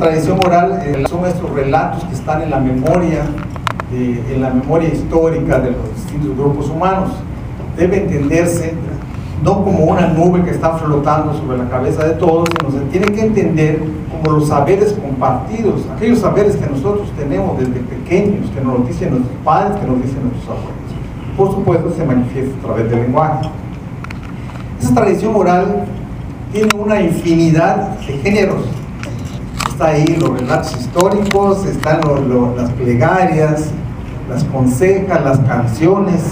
Tradición oral son estos relatos que están en la memoria histórica de los distintos grupos humanos. Debe entenderse no como una nube que está flotando sobre la cabeza de todos, sino se tiene que entender como los saberes compartidos, aquellos saberes que nosotros tenemos desde pequeños, que nos dicen nuestros padres, que nos dicen nuestros abuelos. Por supuesto, se manifiesta a través del lenguaje. Esa tradición oral tiene una infinidad de géneros. Está ahí los relatos históricos, están las plegarias, las consejas, las canciones,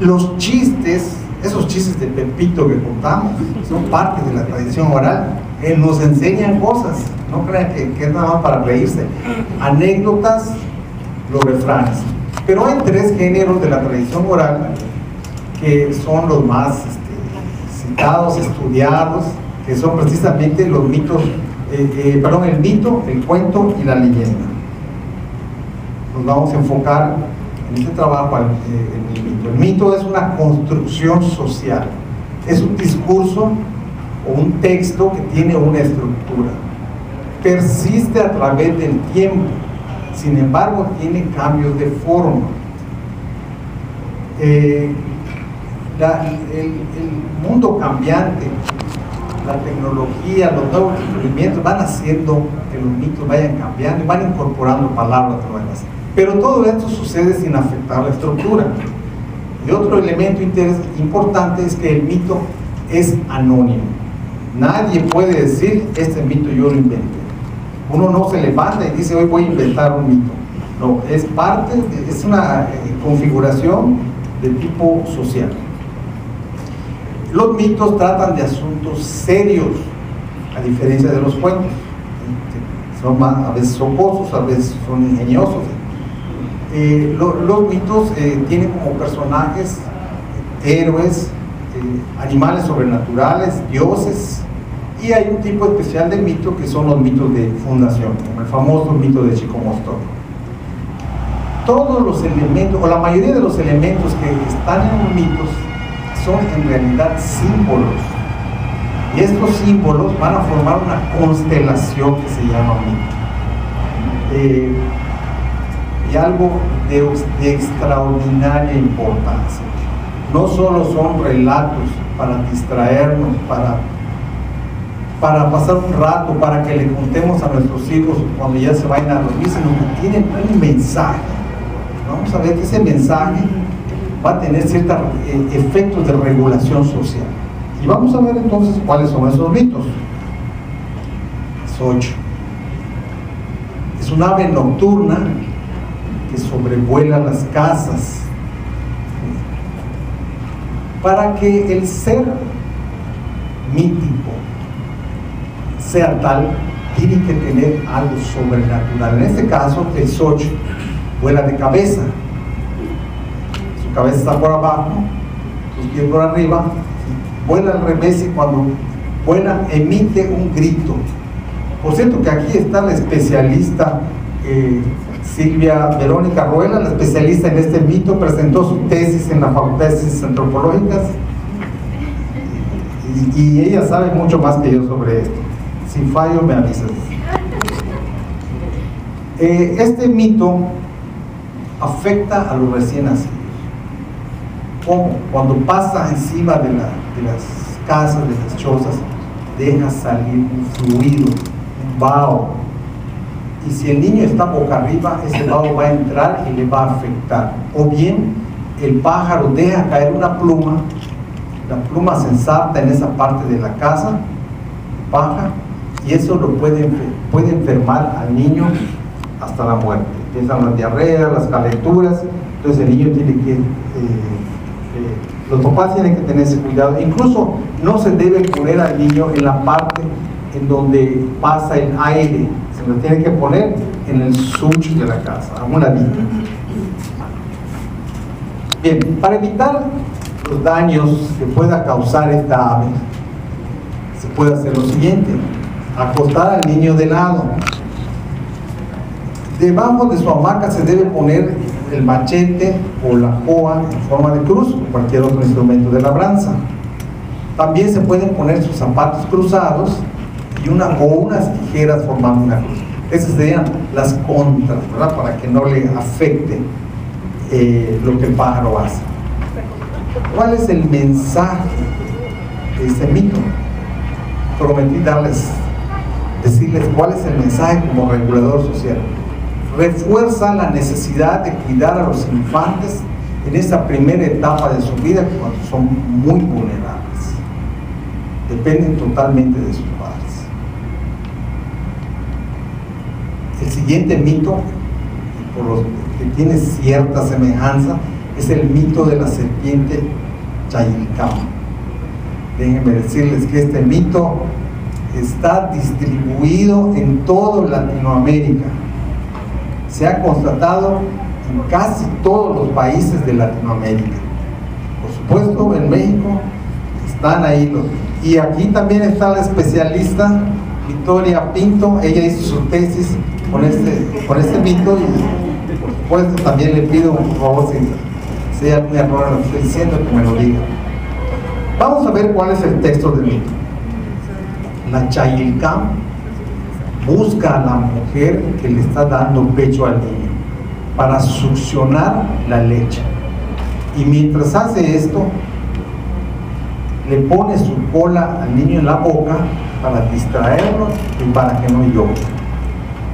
los chistes. Esos chistes de Pepito que contamos son parte de la tradición oral. Nos enseñan cosas, no crean que es nada más para reírse. Anécdotas, los refranes. Pero hay tres géneros de la tradición oral que son los más citados, estudiados, que son precisamente los mitos, el mito, el cuento y la leyenda. Nos vamos a enfocar en este trabajo en el mito. El mito es una construcción social, es un discurso o un texto que tiene una estructura, persiste a través del tiempo, sin embargo tiene cambios de forma. El mundo cambiante, la tecnología, los nuevos descubrimientos van haciendo que los mitos vayan cambiando y van incorporando palabras nuevas. Pero todo esto sucede sin afectar la estructura. Y otro elemento importante es que el mito es anónimo. Nadie puede decir, este mito yo lo inventé. Uno no se levanta y dice, hoy voy a inventar un mito. No, es una configuración de tipo social. Los mitos tratan de asuntos serios, a diferencia de los cuentos. A veces son jocosos, a veces son ingeniosos. Los mitos tienen como personajes héroes, animales sobrenaturales, dioses, y hay un tipo especial de mito que son los mitos de fundación, como el famoso mito de Chico Mostor. Todos los elementos, o la mayoría de los elementos que están en los mitos son en realidad símbolos, y estos símbolos van a formar una constelación que se llama mito. Y algo de extraordinaria importancia. No solo son relatos para distraernos, para pasar un rato, para que le contemos a nuestros hijos cuando ya se vayan a dormir, sino que tienen un mensaje. Vamos a ver que ese mensaje va a tener ciertos efectos de regulación social. Y vamos a ver entonces cuáles son esos mitos. Es 8. Es un ave nocturna que sobrevuela las casas. Para que el ser mítico sea tal, tiene que tener algo sobrenatural. En este caso, el Xochitl vuela de cabeza. Su cabeza está por abajo, sus pies por arriba, vuela al revés, y cuando vuela emite un grito. Por cierto que aquí está la especialista Silvia Verónica Ruela, la especialista en este mito, presentó su tesis en la Facultad de Ciencias Antropológicas y ella sabe mucho más que yo sobre esto. Si fallo, me avisas. Este mito afecta a los recién nacidos. ¿Cómo? Cuando pasa encima de las casas, de las chozas, deja salir un fluido, un vaho. Y si el niño está boca arriba, ese vaho va a entrar y le va a afectar. O bien, el pájaro deja caer una pluma, la pluma se ensarta en esa parte de la casa, baja, y eso lo puede enfermar al niño hasta la muerte. Empiezan las diarreas, las calenturas, entonces el niño tiene que... los papás tienen que tener ese cuidado. Incluso no se debe poner al niño en la parte en donde pasa el aire, se lo tiene que poner en el such de la casa, a un ladito. Bien, para evitar los daños que pueda causar esta ave, se puede hacer lo siguiente: acostar al niño de lado. Debajo de su hamaca se debe poner el machete o la coa en forma de cruz, o cualquier otro instrumento de labranza. También se pueden poner sus zapatos cruzados y unas tijeras formando una cruz. Esas serían las contras, ¿verdad? Para que no le afecte lo que el pájaro hace. ¿Cuál es el mensaje de este mito? Prometí decirles cuál es el mensaje como regulador social. Refuerza la necesidad de cuidar a los infantes en esa primera etapa de su vida, cuando son muy vulnerables, dependen totalmente de sus padres. El siguiente mito, por los que tiene cierta semejanza, es el mito de la serpiente Chayilcam. Déjenme decirles que este mito está distribuido en toda Latinoamérica. Se ha constatado en casi todos los países de Latinoamérica. Por supuesto, en México están ahí y aquí también está la especialista Victoria Pinto. Ella hizo su tesis con este mito, y por supuesto también le pido, por favor, si hay algún error en lo que estoy diciendo, que me lo diga. Vamos a ver cuál es el texto del mito. La Chayilcam busca a la mujer que le está dando pecho al niño para succionar la leche, y mientras hace esto le pone su cola al niño en la boca para distraerlo y para que no llore.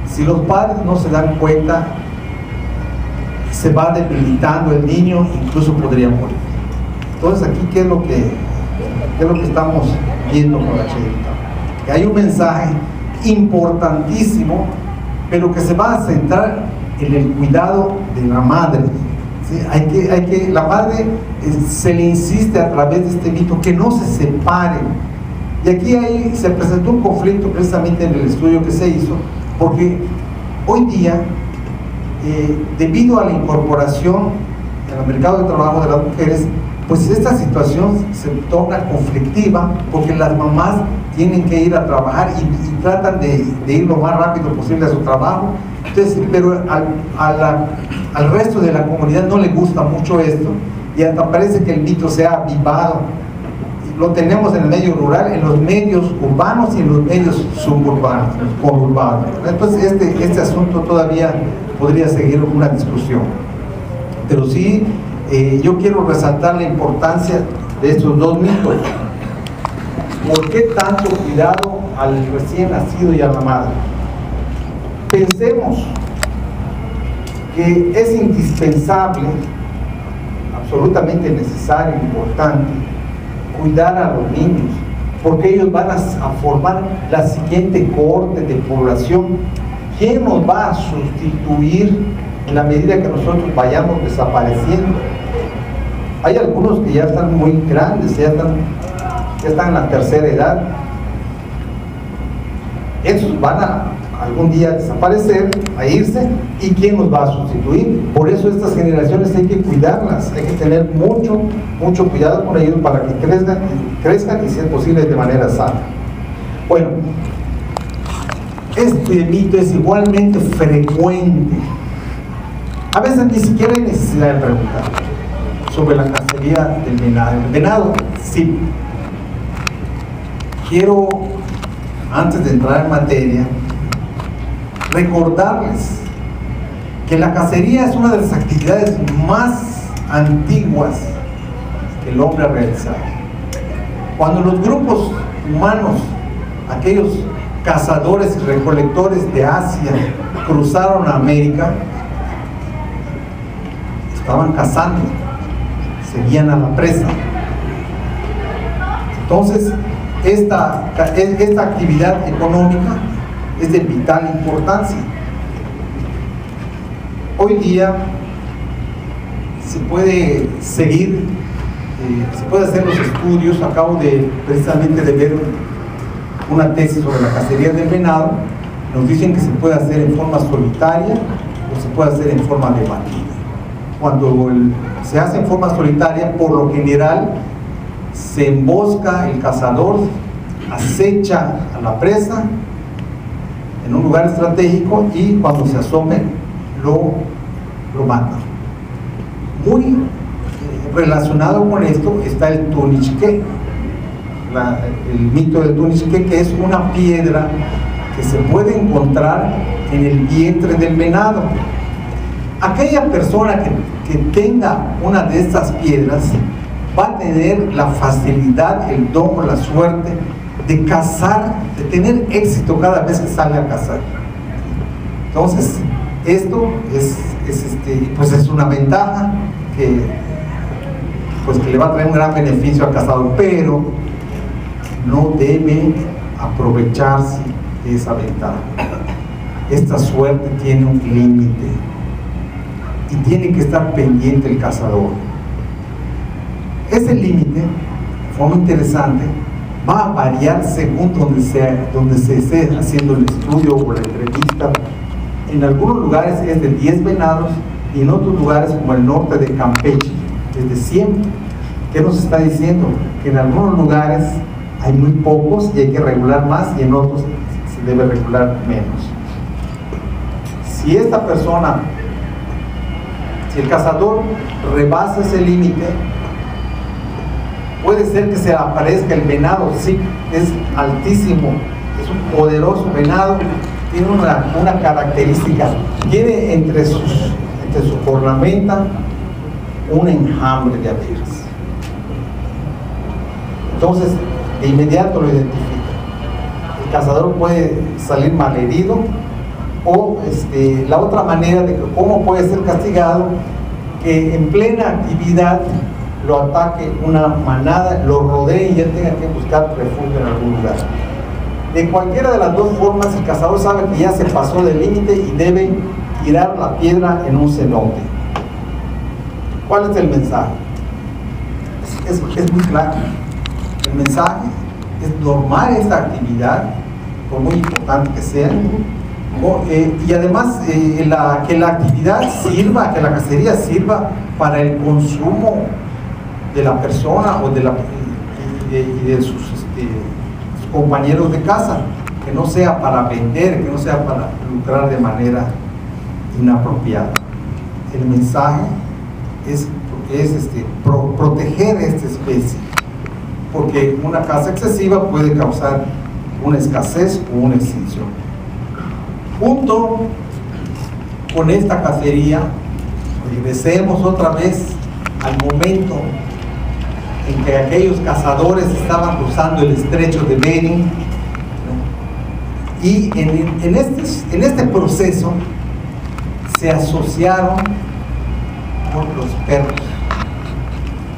Si los padres no se dan cuenta, se va debilitando el niño, incluso podría morir. Entonces aquí ¿qué es lo que estamos viendo con la Chayilcam? Que hay un mensaje importantísimo, pero que se va a centrar en el cuidado de la madre. ¿Sí? La madre se le insiste a través de este mito que no se separen. Y aquí se presentó un conflicto precisamente en el estudio que se hizo, porque hoy día, debido a la incorporación en el mercado de trabajo de las mujeres, pues esta situación se torna conflictiva, porque las mamás tienen que ir a trabajar y tratan de ir lo más rápido posible a su trabajo. Entonces, pero al resto de la comunidad no le gusta mucho esto, y hasta parece que el mito se ha avivado. Lo tenemos en el medio rural, en los medios urbanos y en los medios suburbanos, conurbanos. Entonces este asunto todavía podría seguir una discusión, pero sí yo quiero resaltar la importancia de estos dos mitos. ¿Por qué tanto cuidado al recién nacido y a la madre? Pensemos que es indispensable, absolutamente necesario, importante, cuidar a los niños, porque ellos van a formar la siguiente cohorte de población. ¿Quién nos va a sustituir en la medida que nosotros vayamos desapareciendo? Hay algunos que ya están muy grandes, ya están en la tercera edad. Esos van a algún día desaparecer, a irse, ¿y quién nos va a sustituir? Por eso estas generaciones hay que cuidarlas, hay que tener mucho cuidado con ellos para que crezcan y, si es posible, de manera sana. Bueno, este mito es igualmente frecuente. A veces ni siquiera hay necesidad de preguntar sobre la cacería del venado. El venado, sí. Quiero, antes de entrar en materia, recordarles que la cacería es una de las actividades más antiguas que el hombre ha realizado. Cuando los grupos humanos, aquellos cazadores y recolectores de Asia, cruzaron a América, estaban cazando, seguían a la presa. Entonces, esta actividad económica es de vital importancia. Hoy día se puede seguir, se puede hacer los estudios. Acabo precisamente de ver una tesis sobre la cacería del venado. Nos dicen que se puede hacer en forma solitaria o se puede hacer en forma de batida. Cuando se hace en forma solitaria, por lo general se embosca el cazador, acecha a la presa en un lugar estratégico y cuando se asome lo mata. Muy relacionado con esto está el Tunichqué, el mito del Tunichqué, que es una piedra que se puede encontrar en el vientre del venado. Aquella persona que tenga una de estas piedras va a tener la facilidad, el don o la suerte de cazar, de tener éxito cada vez que sale a cazar. Entonces, esto pues es una ventaja que le va a traer un gran beneficio al cazador, pero no debe aprovecharse de esa ventaja. Esta suerte tiene un límite y tiene que estar pendiente el cazador. Ese límite, de forma interesante, va a variar según donde se esté haciendo el estudio o la entrevista. En algunos lugares es de 10 venados y en otros lugares, como el norte de Campeche, es de 100. ¿Qué nos está diciendo? Que en algunos lugares hay muy pocos y hay que regular más, y en otros se debe regular menos. Si esta persona, si el cazador rebasa ese límite, puede ser que se aparezca el venado. Sí, es altísimo, es un poderoso venado, tiene una característica, tiene entre su cornamenta un enjambre de abejas. Entonces, de inmediato lo identifica. El cazador puede salir malherido, o la otra manera de cómo puede ser castigado, que en plena actividad lo ataque una manada, lo rodee y él tenga que buscar refugio en algún lugar. De cualquiera de las dos formas, el cazador sabe que ya se pasó del límite y debe tirar la piedra en un cenote. ¿Cuál es el mensaje? Es muy claro. El mensaje es normar esta actividad, por muy importante que sea, y además que la actividad sirva, que la cacería sirva para el consumo de la persona o de sus compañeros de caza, que no sea para vender, que no sea para lucrar de manera inapropiada. El mensaje es proteger esta especie, porque una caza excesiva puede causar una escasez o una extinción. Junto con esta cacería, regresemos otra vez al momento en que aquellos cazadores estaban cruzando el estrecho de Bering, y en este proceso se asociaron con los perros.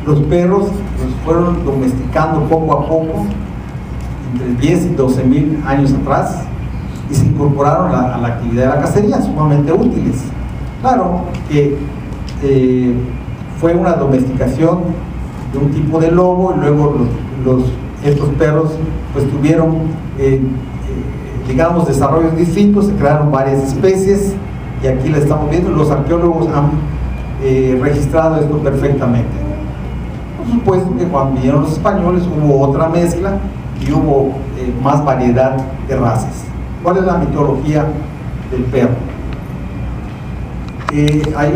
Los perros los fueron domesticando poco a poco, entre 10 y 12 mil años atrás, y se incorporaron a la actividad de la cacería, sumamente útiles. Claro que fue una domesticación de un tipo de lobo, y luego estos perros pues tuvieron digamos desarrollos distintos, se crearon varias especies, y aquí la estamos viendo. Los arqueólogos han registrado esto perfectamente. Por supuesto que cuando vinieron los españoles hubo otra mezcla y hubo más variedad de razas. ¿Cuál es la mitología del perro? Hay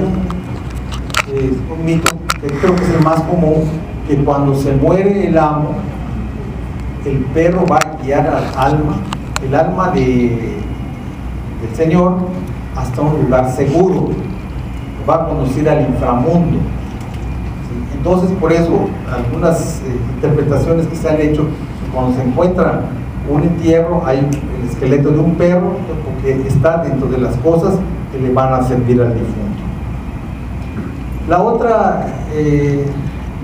un mito que creo que es el más común, que cuando se muere el amo, el perro va a guiar el alma del señor hasta un lugar seguro, va a conducir al inframundo. ¿Sí? Entonces, por eso algunas interpretaciones que se han hecho, cuando se encuentra un entierro, hay el esqueleto de un perro, porque está dentro de las cosas que le van a servir al difunto. La otra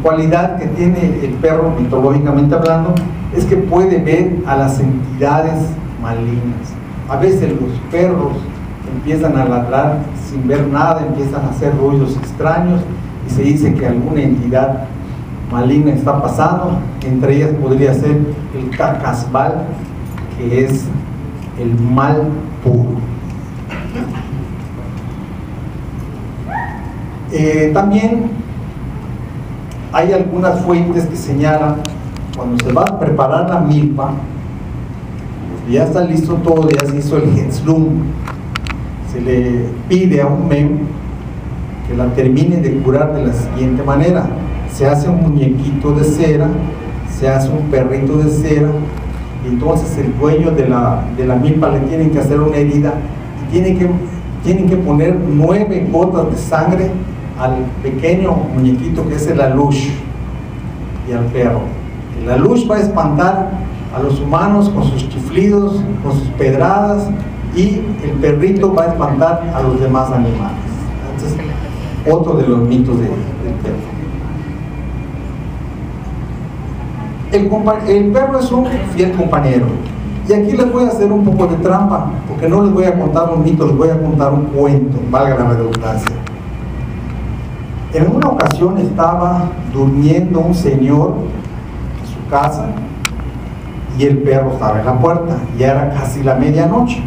cualidad que tiene el perro, mitológicamente hablando, es que puede ver a las entidades malignas. A veces los perros empiezan a ladrar sin ver nada, empiezan a hacer ruidos extraños, y se dice que alguna entidad maligna está pasando. Entre ellas podría ser el cacasbal, que es el mal puro. También hay algunas fuentes que señalan, cuando se va a preparar la milpa, ya está listo todo, ya se hizo el Hetzlum, se le pide a un mem que la termine de curar de la siguiente manera: se hace un muñequito de cera, se hace un perrito de cera, y entonces el dueño de la milpa le tienen que hacer una herida y tienen que poner 9 gotas de sangre al pequeño muñequito que es el alush y al perro. El alush va a espantar a los humanos con sus chiflidos, con sus pedradas, y el perrito va a espantar a los demás animales. Entonces, otro de los mitos del perro. El perro es un fiel compañero. Y aquí les voy a hacer un poco de trampa, porque no les voy a contar un mito, les voy a contar un cuento, valga la redundancia. En una ocasión estaba durmiendo un señor en su casa y el perro estaba en la puerta, y era casi la medianoche.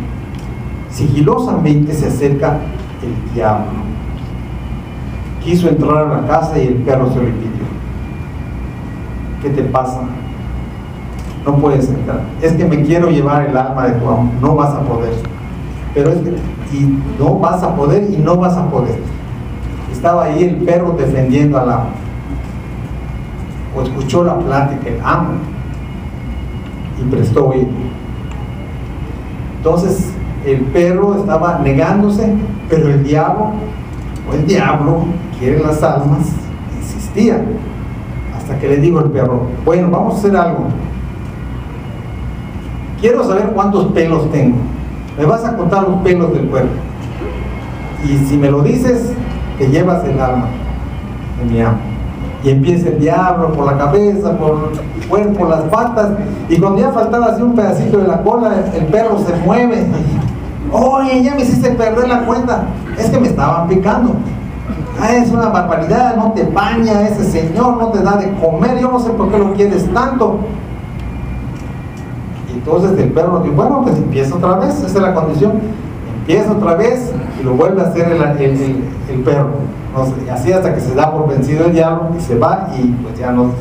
Sigilosamente se acerca el diablo. Quiso entrar a la casa y el perro se lo impidió. ¿Qué te pasa? No puedes entrar. Es que me quiero llevar el alma de tu amo. No vas a poder. Pero es que, y no vas a poder y no vas a poder. Estaba ahí el perro defendiendo al amo. O escuchó la plática el amo y prestó oído. Entonces el perro estaba negándose, pero el diablo quiere las almas, insistía, hasta que le dijo el perro: bueno, vamos a hacer algo, quiero saber cuántos pelos tengo, me vas a contar los pelos del cuerpo, y si me lo dices, te llevas el alma de mi amo. Y empieza el diablo por la cabeza, por el cuerpo, por las patas, y cuando ya faltaba así un pedacito de la cola, el perro se mueve. Oye, ya me hiciste perder la cuenta, es que me estaban picando. Es una barbaridad, no te baña ese señor, no te da de comer, yo no sé por qué lo quieres tanto. Y entonces el perro dijo: bueno, pues empieza otra vez, esa es la condición. Empieza otra vez y lo vuelve a hacer el perro. No sé, así hasta que se da por vencido el diablo y se va, y pues ya no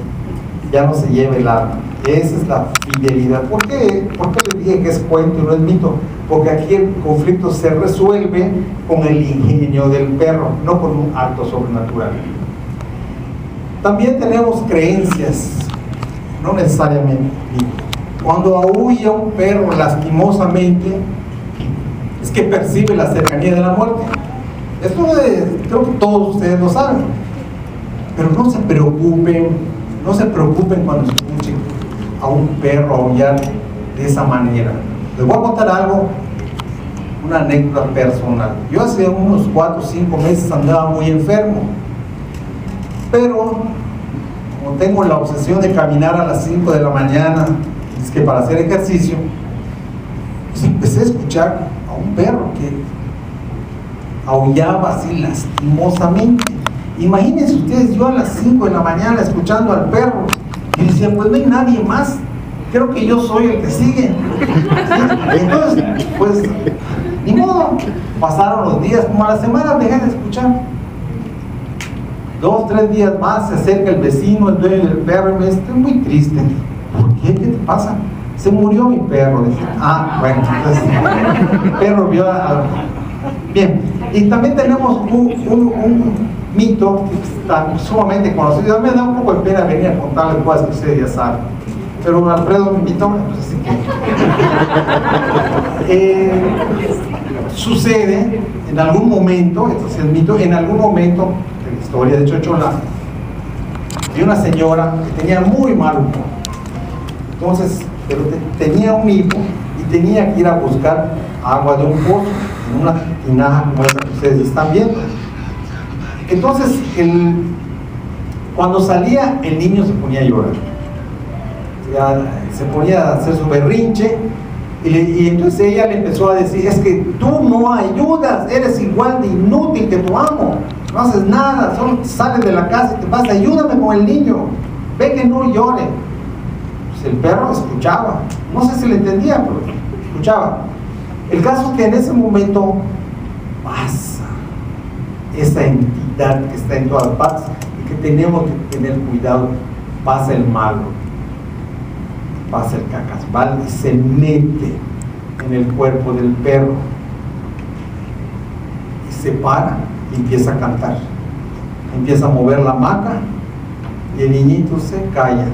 se lleva el alma. Esa es la fidelidad. ¿Por qué les dije que es cuento y no es mito? Porque aquí el conflicto se resuelve con el ingenio del perro, no con un acto sobrenatural. También tenemos creencias, no necesariamente. Cuando aúlla un perro lastimosamente, es que percibe la cercanía de la muerte. Esto creo que todos ustedes lo saben. Pero no se preocupen cuando escuchen a un perro aullar de esa manera. Les voy a contar algo, una anécdota personal. Yo hace unos 4 o 5 meses andaba muy enfermo, pero como tengo la obsesión de caminar a las 5 de la mañana, es que para hacer ejercicio, pues empecé a escuchar a un perro que aullaba así lastimosamente. Imagínense ustedes, yo a las 5 de la mañana escuchando al perro, y decía: pues no hay nadie más, creo que yo soy el que sigue. ¿Sí? Entonces, pues, ni modo, pasaron los días, como a la semana dejé de escuchar. 2 o 3 días más se acerca el vecino, el dueño del perro, y me dice: estoy muy triste. ¿Por qué? ¿Qué te pasa? Se murió mi perro. Dije: ah, bueno, entonces el perro vio a... Bien, y también tenemos un mito que está sumamente conocido. Me da un poco de pena venir a contarles cosas que ustedes ya saben, pero Alfredo me invitó, pues así que sucede en algún momento, entonces el mito, en algún momento de la historia de Chocholá, de una señora que tenía muy mal humor. Entonces, pero tenía un hijo y tenía que ir a buscar agua de un pozo en una tinaja como esa que ustedes están viendo. Entonces, cuando salía, el niño se ponía a llorar, se ponía a hacer su berrinche, y entonces ella le empezó a decir: es que tú no ayudas, eres igual de inútil que tu amo, no haces nada, solo sales de la casa y te vas, ayúdame con el niño, ve que no llore. Pues el perro escuchaba, no sé si le entendía, pero escuchaba. El caso es que en ese momento pasa esa entidad que está en todas partes y que tenemos que tener cuidado. Pasa el malo, pasa el cacasbal y se mete en el cuerpo del perro y se para y empieza a cantar, empieza a mover la hamaca y el niñito se calla.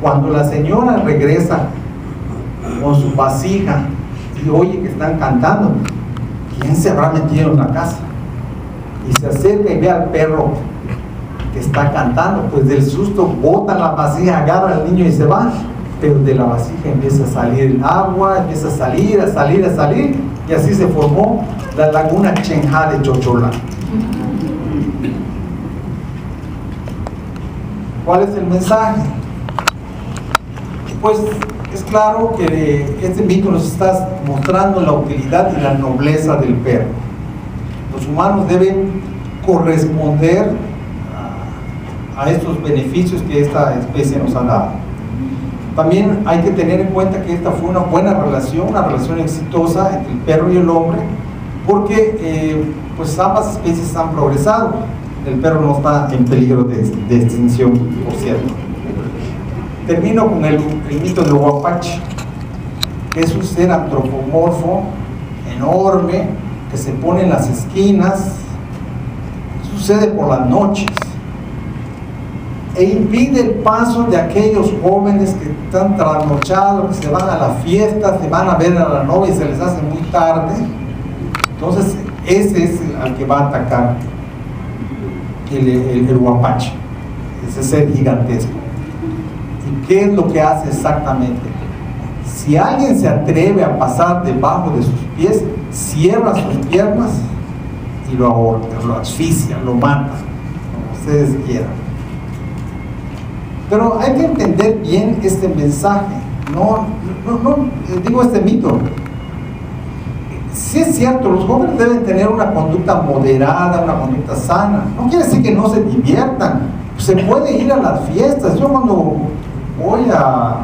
Cuando la señora regresa con su vasija y oye que están cantando. ¿Quién se habrá metido en la casa? Y se acerca y ve al perro que está cantando, pues del susto bota la vasija, agarra al niño y se va, pero de la vasija empieza a salir el agua, empieza a salir, y así se formó la laguna Chenja de Chocholá. ¿Cuál es el mensaje? Pues es claro que este mito nos está mostrando la utilidad y la nobleza del perro. Los humanos deben corresponder a estos beneficios que esta especie nos ha dado. También hay que tener en cuenta que esta fue una buena relación, una relación exitosa entre el perro y el hombre, porque pues ambas especies han progresado. El perro no está en peligro de extinción, por cierto. Termino con el mito del huapache, que es un ser antropomorfo, enorme, que se pone en las esquinas, sucede por las noches, e impide el paso de aquellos jóvenes que están trasnochados, que se van a la fiesta, se van a ver a la novia y se les hace muy tarde. Entonces ese es al que va a atacar el huapache, ese ser gigantesco. ¿Y qué es lo que hace exactamente? Si alguien se atreve a pasar debajo de sus pies, cierra sus piernas y lo ahorca, lo asfixia, lo mata, como ustedes quieran. Pero hay que entender bien este mensaje, no digo este mito. Sí es cierto, los jóvenes deben tener una conducta moderada, una conducta sana. No quiere decir que no se diviertan. Se puede ir a las fiestas. Yo cuando voy a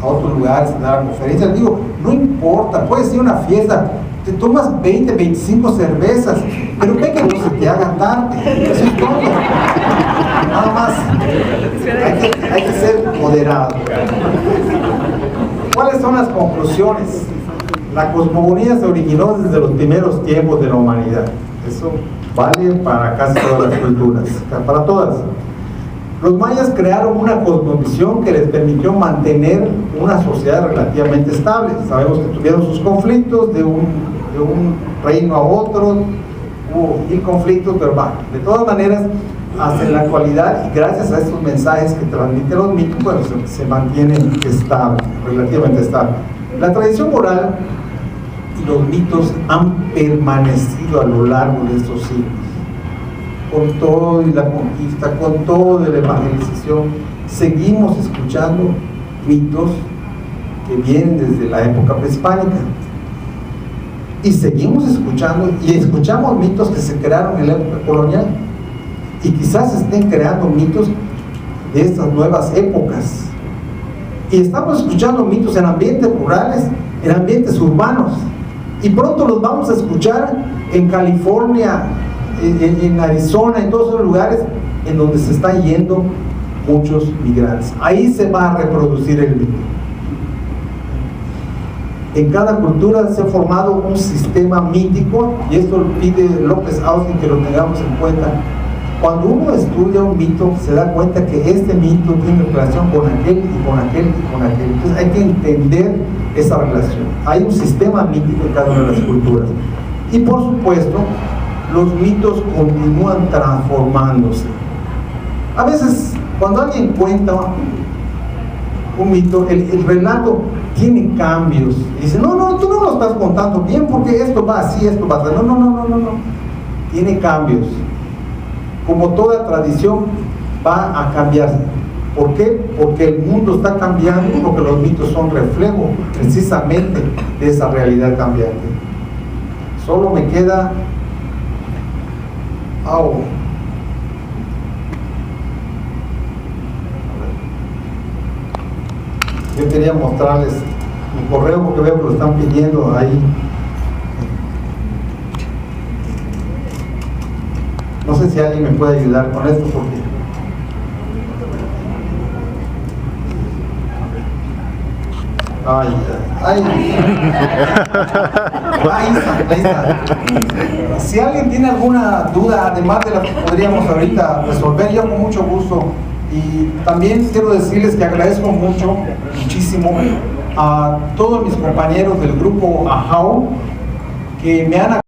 otros lugares a dar conferencias, digo, no importa, puedes ir a una fiesta, te tomas 20, 25 cervezas, pero ve que no se te haga tarde. Eso es todo. Nada más. Hay que ser moderado. ¿Cuáles son las conclusiones? La cosmogonía se originó desde los primeros tiempos de la humanidad. Eso vale para casi todas las culturas, para todas. Los mayas crearon una cosmovisión que les permitió mantener una sociedad relativamente estable. Sabemos que tuvieron sus conflictos de un reino a otro, hubo mil conflictos, pero va. De todas maneras, hasta en la actualidad, y gracias a estos mensajes que transmiten los mitos, bueno, se mantienen estables, relativamente estables. La tradición oral y los mitos han permanecido a lo largo de estos siglos. Con todo y la conquista, con todo de la evangelización, seguimos escuchando mitos que vienen desde la época prehispánica. Y seguimos escuchando, y escuchamos mitos que se crearon en la época colonial. Y quizás estén creando mitos de estas nuevas épocas. Y estamos escuchando mitos en ambientes rurales, en ambientes urbanos. Y pronto los vamos a escuchar en California, en Arizona, en todos esos lugares en donde se están yendo muchos migrantes. Ahí se va a reproducir el mito. En cada cultura se ha formado un sistema mítico, y esto lo pide López Austin que lo tengamos en cuenta. Cuando uno estudia un mito, se da cuenta que este mito tiene relación con aquel y con aquel y con aquel. Entonces hay que entender esa relación. Hay un sistema mítico en cada una de las culturas. Y por supuesto, los mitos continúan transformándose. A veces, cuando alguien cuenta un mito, el relato tiene cambios. Y dice, no, tú no lo estás contando bien porque esto va así, esto va así. No. Tiene cambios. Como toda tradición, va a cambiar. ¿Por qué? Porque el mundo está cambiando, porque los mitos son reflejo precisamente de esa realidad cambiante. Solo me queda yo quería mostrarles mi correo porque veo que lo están pidiendo ahí. No sé si alguien me puede ayudar con esto porque ahí está. Si alguien tiene alguna duda, además de la que podríamos ahorita resolver, yo con mucho gusto. Y también quiero decirles que agradezco muchísimo a todos mis compañeros del grupo AJAU que me han